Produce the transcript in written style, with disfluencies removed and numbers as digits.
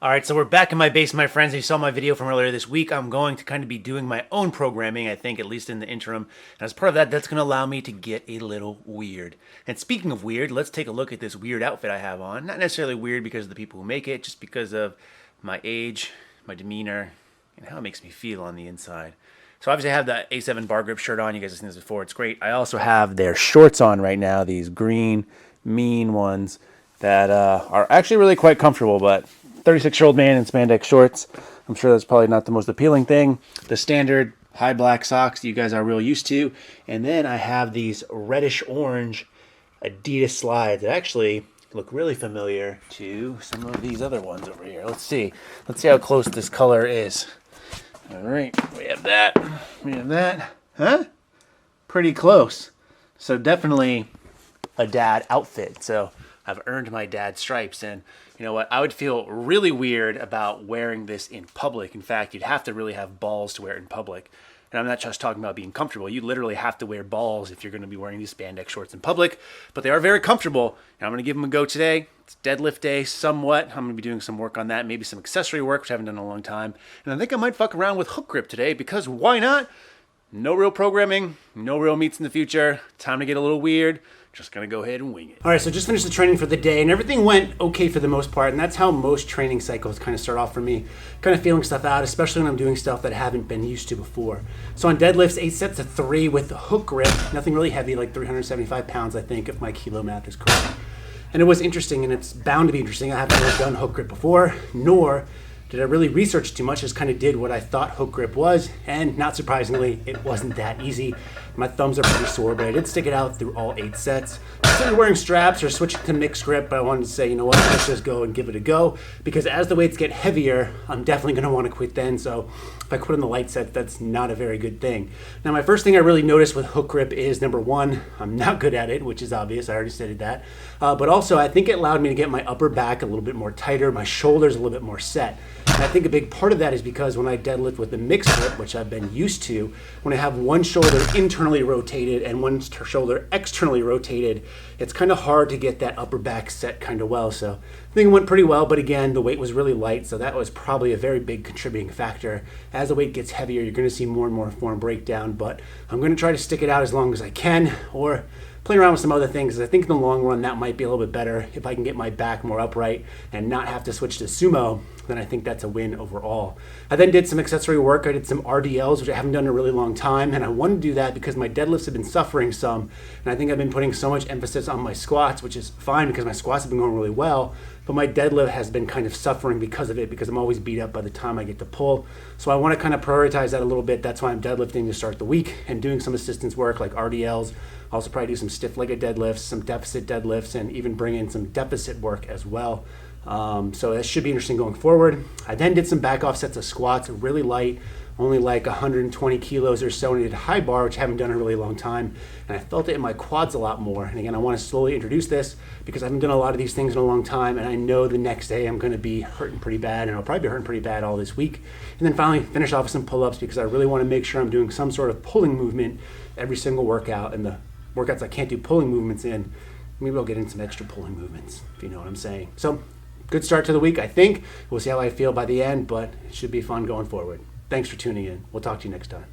All right, so we're back in my base, my friends. If you saw my video from earlier this week, I'm going to kind of be doing my own programming, I think, at least in the interim. And as part of that, that's going to allow me to get a little weird. And speaking of weird, let's take a look at this weird outfit I have on. Not necessarily weird because of the people who make it, just because of my age, my demeanor, and how it makes me feel on the inside. So obviously I have the A7 bar grip shirt on. You guys have seen this before. It's great. I also have their shorts on right now, these green, mean ones that are actually really quite comfortable, but 36-year-old man in spandex shorts. I'm sure that's probably not the most appealing thing. The standard high black socks you guys are real used to. And then I have these reddish orange Adidas slides that actually look really familiar to some of these other ones over here. Let's see how close this color is. All right, we have that. Huh? Pretty close. So definitely a dad outfit. So I've earned my dad stripes, and you know what? I would feel really weird about wearing this in public. In fact, you'd have to really have balls to wear it in public. And I'm not just talking about being comfortable. You literally have to wear balls if you're going to be wearing these spandex shorts in public. But they are very comfortable, and I'm going to give them a go today. It's deadlift day somewhat. I'm going to be doing some work on that, maybe some accessory work, which I haven't done in a long time. And I think I might fuck around with hook grip today, because why not? No real programming, no real meets in the future. Time to get a little weird. Just gonna go ahead and wing it. All right, so just finished the training for the day, and everything went okay for the most part, and that's how most training cycles kind of start off for me. Kind of feeling stuff out, especially when I'm doing stuff that I haven't been used to before. So on deadlifts, 8 sets of 3 with hook grip, nothing really heavy, like 375 pounds, I think, if my kilo math is correct. And it was interesting, and it's bound to be interesting. I haven't really done hook grip before, nor did I really research too much. Just kind of did what I thought hook grip was, and not surprisingly, it wasn't that easy. My thumbs are pretty sore, but I did stick it out through all 8 sets. Instead of wearing straps or switching to mixed grip, but I wanted to say, you know what, let's just go and give it a go, because as the weights get heavier, I'm definitely going to want to quit then. So if I quit on the light sets, that's not a very good thing. Now, my first thing I really noticed with hook grip is, number one, I'm not good at it, which is obvious. I already stated that. But also, I think it allowed me to get my upper back a little bit more tighter, my shoulders a little bit more set. And I think a big part of that is because when I deadlift with the mixed grip, which I've been used to, when I have one shoulder internally rotated and one shoulder externally rotated, it's kind of hard to get that upper back set kind of well. So I think it went pretty well, but again, the weight was really light, so that was probably a very big contributing factor. As the weight gets heavier, you're going to see more and more form breakdown, but I'm going to try to stick it out as long as I can, or play around with some other things. I think in the long run that might be a little bit better. If I can get my back more upright and not have to switch to sumo, then I think that's a win overall. I then did some accessory work. I did some RDLs, which I haven't done in a really long time, and I wanted to do that because my deadlifts have been suffering some, and I think I've been putting so much emphasis on my squats, which is fine because my squats have been going really well, but my deadlift has been kind of suffering because of it, because I'm always beat up by the time I get to pull. So I want to kind of prioritize that a little bit. That's why I'm deadlifting to start the week and doing some assistance work like RDLs. I'll also probably do some stiff-legged deadlifts, some deficit deadlifts, and even bring in some deficit work as well. So that should be interesting going forward. I then did some back off sets of squats, really light, only like 120 kilos or so, and I did high bar, which I haven't done in a really long time, and I felt it in my quads a lot more. And again, I want to slowly introduce this because I haven't done a lot of these things in a long time, and I know the next day I'm going to be hurting pretty bad, and I'll probably be hurting pretty bad all this week. And then finally finish off with some pull-ups because I really want to make sure I'm doing some sort of pulling movement every single workout, and the workouts I can't do pulling movements in, maybe I'll get in some extra pulling movements, if you know what I'm saying. So good start to the week, I think. We'll see how I feel by the end, but it should be fun going forward. Thanks for tuning in. We'll talk to you next time.